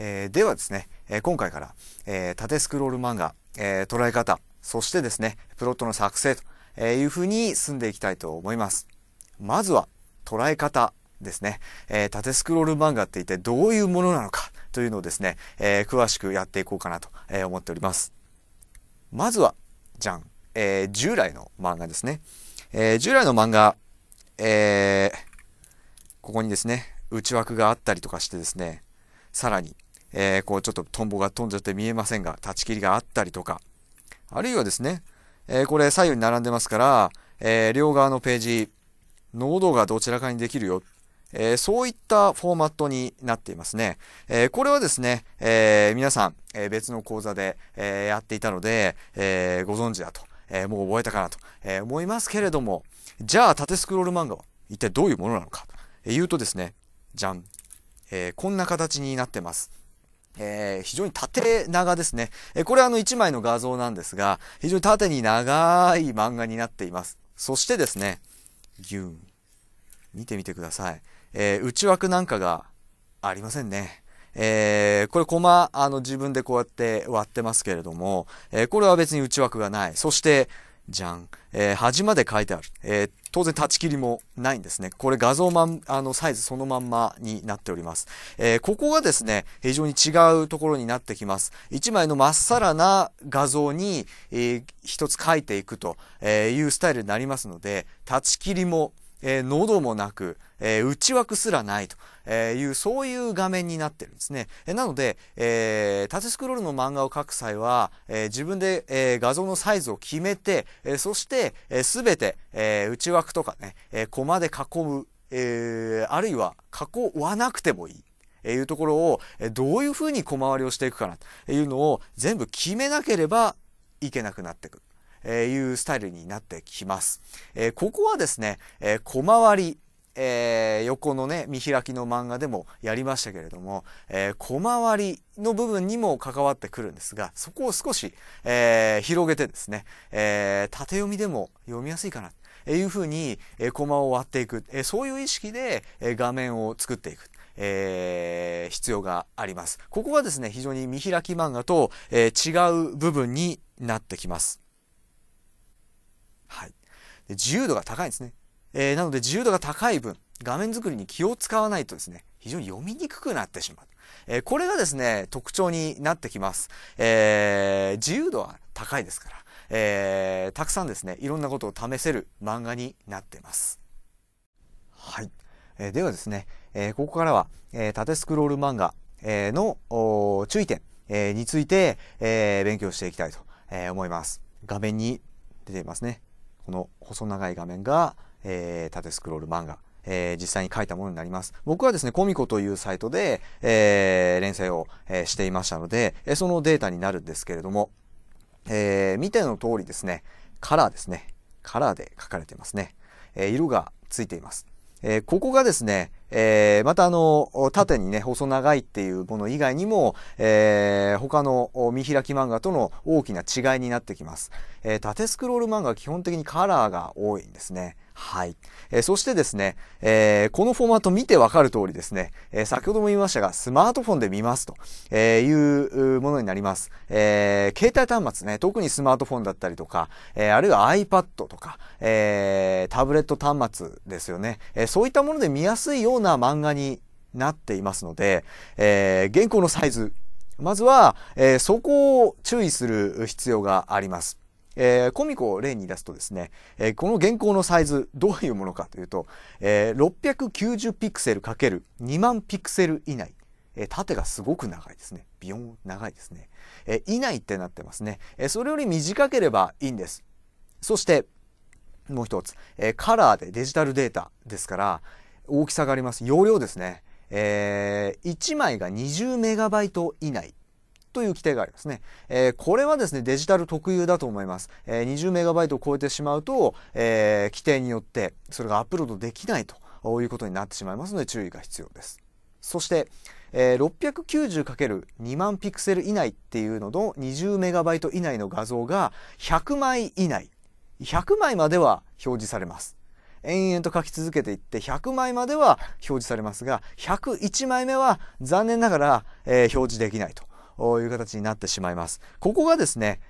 ではですね、今回から、縦スクロール漫画、捉え方、そしてですね、プロットの作成というふうに進んでいきたいと思います。まずは、捉え方ですね。縦スクロール漫画って一体どういうものなのかというのをですね、詳しくやっていこうかなと思っております。まずは、じゃん、従来の漫画ですね。従来の漫画、ここにですね、内枠があったりとかしてですね、さらに、こうちょっとトンボが飛んじゃって見えませんが、立ち切りがあったりとか、あるいはですね、これ左右に並んでますから、両側のページ、ノードがどちらかにできるよ。そういったフォーマットになっていますね。これはですね、皆さん、別の講座で、やっていたので、ご存知だと、もう覚えたかなと、思いますけれども、じゃあ縦スクロール漫画は一体どういうものなのかというとですね、じゃん。こんな形になってます。非常に縦長ですね。これは1枚の画像なんですが、非常に縦に長い漫画になっています。そしてですね、ギューン。見てみてください。内枠なんかがありませんね。これコマ、自分でこうやって割ってますけれども、これは別に内枠がない。そして、じゃん。端まで書いてある。当然、立ち切りもないんですね。これ画像サイズそのまんまになっております。ここがですね、非常に違うところになってきます。一枚のまっさらな画像に、一つ書いていくというスタイルになりますので、立ち切りも、喉もなく、内枠すらないという、そういう画面になってるんですね。なので、縦スクロールの漫画を描く際は、自分で、画像のサイズを決めて、そして、すべて、内枠とかね、コマで囲む、あるいは囲わなくてもいい。いうところを、どういうふうに小回りをしていくかなというのを全部決めなければいけなくなってくる。いうスタイルになってきます。ここはですね、小回り、横のね、見開きの漫画でもやりましたけれども、小回りの部分にも関わってくるんですが、そこを少し、広げてですね、縦読みでも読みやすいかなというふうに、コマを割っていく、そういう意識で、画面を作っていく。必要があります。ここがですね、非常に見開き漫画と、違う部分になってきます。はい。で、自由度が高いんですね。なので自由度が高い分、画面作りに気を使わないとですね、非常に読みにくくなってしまう。これがですね、特徴になってきます。自由度は高いですから、たくさんですね、いろんなことを試せる漫画になっています。はい。ではですね、ここからは、縦スクロール漫画、の注意点、について、勉強していきたいと、思います。画面に出ていますね。この細長い画面が、縦スクロール漫画、実際に書いたものになります。僕はですね、コミコというサイトで、連載を、していましたので、そのデータになるんですけれども、見ての通りですね、カラーですね。カラーで書かれていますね。色がついています。ここがですね、また縦にね、細長いっていうもの以外にも、他の見開き漫画との大きな違いになってきます。縦スクロール漫画は基本的にカラーが多いんですね。はい。そしてですね、このフォーマット見てわかる通りですね、先ほども言いましたが、スマートフォンで見ますというものになります。携帯端末ね、特にスマートフォンだったりとか、あるいは iPad とか、タブレット端末ですよね。そういったもので見やすいような漫画になっていますので、原稿のサイズ、まずは、そこを注意する必要があります。コミコを例に出すとですね、この原稿のサイズ、どういうものかというと、690ピクセル ×2 万ピクセル以内。縦がすごく長いですね。ビヨン長いですね。以内ってなってますね。それより短ければいいんです。そして、もう一つ、カラーでデジタルデータですから、大きさがあります。容量ですね。1枚が20メガバイト以内。という規定がありますね。これはですね、デジタル特有だと思います。20メガバイトを超えてしまうと、規定によってそれがアップロードできないということになってしまいますので注意が必要です。そして、690×2 万ピクセル以内っていうのの20メガバイト以内の画像が100枚以内。100枚までは表示されます。延々と書き続けていって100枚までは表示されますが、101枚目は残念ながら、表示できないという形になってしまいます。ここがですね、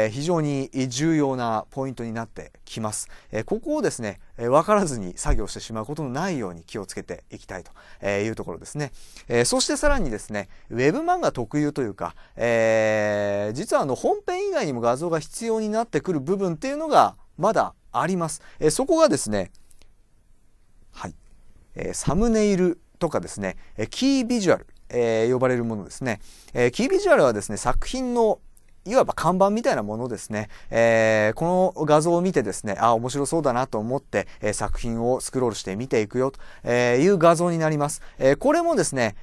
非常に重要なポイントになってきます。ここをですね、分からずに作業してしまうことのないように気をつけていきたいというところですね。そしてさらにですね、ウェブ漫画特有というか、実は本編以外にも画像が必要になってくる部分っていうのがまだあります。そこがですね、はい、サムネイルとかですね、キービジュアル、呼ばれるものですね。キービジュアルはですね、作品のいわば看板みたいなものですね。この画像を見てですね、面白そうだなと思って、作品をスクロールして見ていくよという画像になります。これもですね、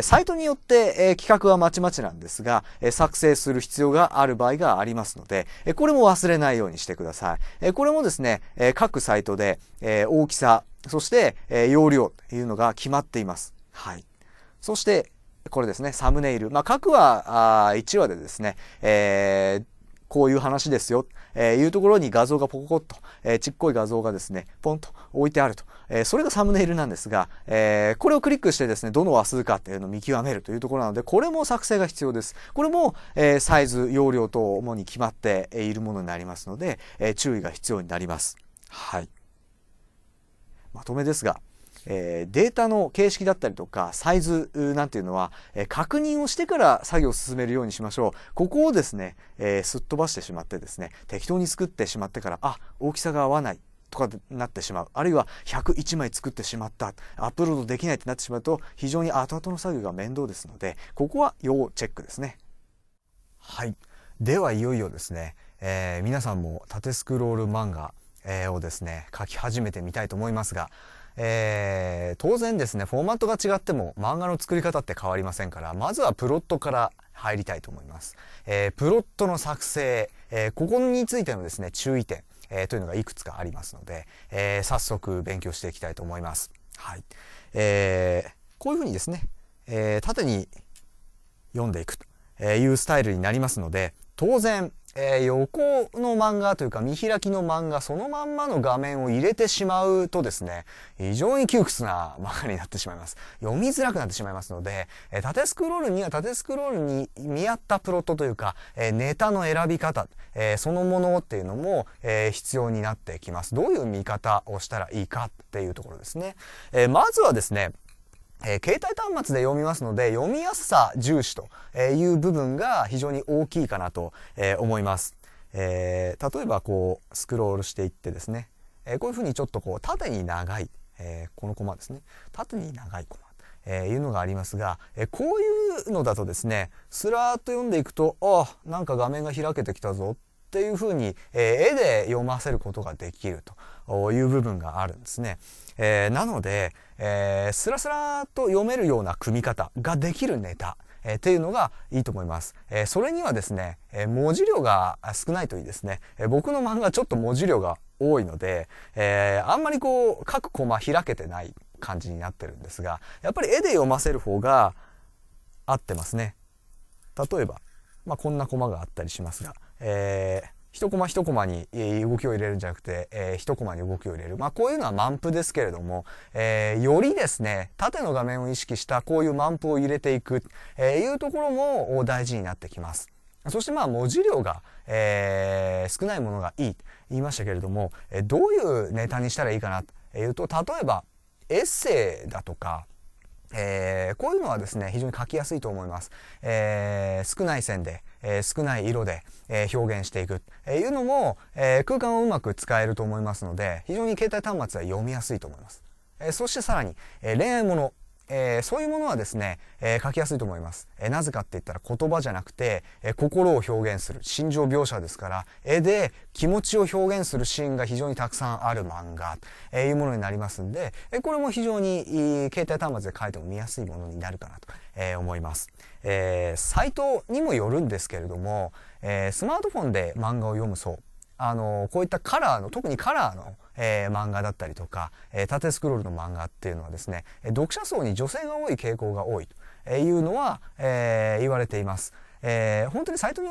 サイトによって、企画はまちまちなんですが、作成する必要がある場合がありますので、これも忘れないようにしてください。これもですね、各サイトで、大きさ、そして、容量というのが決まっています。はい。そして、これですね、サムネイル。各話1話でですね、こういう話ですよ、いうところに画像がポコポコっと、ちっこい画像がですね、ポンと置いてあると。それがサムネイルなんですが、これをクリックしてですね、どの話数かっていうのを見極めるというところなので、これも作成が必要です。これも、サイズ、容量と主に決まっているものになりますので、注意が必要になります。はい。まとめですが、データの形式だったりとかサイズなんていうのは、確認をしてから作業を進めるようにしましょう。ここをですね、すっ飛ばしてしまってですね、適当に作ってしまってから大きさが合わないとかなってしまう、あるいは101枚作ってしまった、アップロードできないってなってしまうと非常に後々の作業が面倒ですので、ここは要チェックですね。はい、ではいよいよですね、皆さんも縦スクロール漫画をですね書き始めてみたいと思いますが、当然ですね、フォーマットが違っても漫画の作り方って変わりませんから、まずはプロットから入りたいと思います。プロットの作成、ここについてのですね注意点、というのがいくつかありますので、早速勉強していきたいと思います。はい、こういうふうにですね、縦に読んでいくというスタイルになりますので、当然横の漫画というか見開きの漫画そのまんまの画面を入れてしまうとですね、非常に窮屈な漫画になってしまいます。読みづらくなってしまいますので、縦スクロールには縦スクロールに見合ったプロットというか、ネタの選び方、そのものっていうのも、必要になってきます。どういう見方をしたらいいかっていうところですね。まずはですね、携帯端末で読みますので、読みやすさ重視という部分が非常に大きいかなと思います。例えばこうスクロールしていってですね、こういうふうにちょっとこう縦に長い、このコマですね、縦に長いコマ、いうのがありますが、こういうのだとですね、スラーっと読んでいくと、なんか画面が開けてきたぞっていうふうに、絵で読ませることができるという部分があるんですね。なので、スラスラと読めるような組み方ができるネタ、っていうのがいいと思います。それにはですね、文字量が少ないといいですね。僕の漫画ちょっと文字量が多いので、あんまりこう各コマ開けてない感じになってるんですが、やっぱり絵で読ませる方が合ってますね。例えば、こんなコマがあったりしますが、一コマ一コマに動きを入れるんじゃなくて、一コマに動きを入れる。こういうのはマンプですけれども、よりですね、縦の画面を意識したこういうマンプを入れていく、いうところも大事になってきます。そして文字量が、少ないものがいいと言いましたけれども、どういうネタにしたらいいかなというと、例えばエッセイだとか、こういうのはですね非常に書きやすいと思います。少ない線で、少ない色で、表現していくいうのも、空間をうまく使えると思いますので、非常に携帯端末は読みやすいと思います。そしてさらに、恋愛もの、そういうものはですね、書きやすいと思います。なぜかって言ったら言葉じゃなくて、心を表現する心情描写ですから、絵で気持ちを表現するシーンが非常にたくさんある漫画、いうものになりますんで、これも非常に携帯端末で書いても見やすいものになるかなと、思います。サイトにもよるんですけれども、スマートフォンで漫画を読む層、こういったカラーの、特にカラーの漫画だったりとか、縦スクロールの漫画っていうのはですね、読者層に女性が多い傾向が多いというのは、言われています。本当にサイトに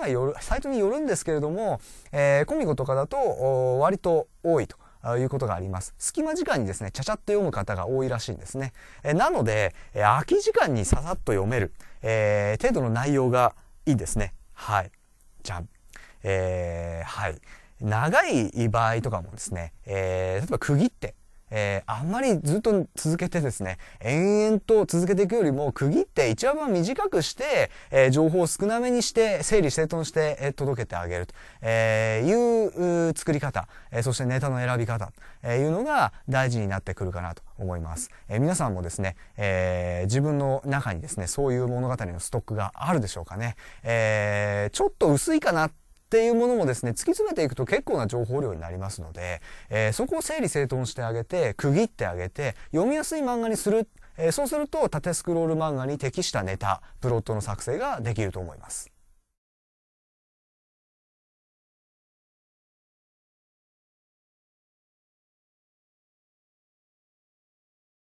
よるんですけれども、コミコとかだと割と多いということがあります。隙間時間にですね、ちゃちゃっと読む方が多いらしいんですね。なので、空き時間にささっと読める、程度の内容がいいですね。はい。じゃん。はい。長い場合とかもですね、例えば区切って、あんまりずっと続けてですね、延々と続けていくよりも区切って一話分短くして、情報を少なめにして整理整頓して、届けてあげると、いう作り方、そしてネタの選び方、いうのが大事になってくるかなと思います。皆さんもですね、自分の中にですね、そういう物語のストックがあるでしょうかね。ちょっと薄いかなっていうものもですね、突き詰めていくと結構な情報量になりますので、そこを整理整頓してあげて、区切ってあげて、読みやすい漫画にする。そうすると縦スクロール漫画に適したネタ、プロットの作成ができると思います。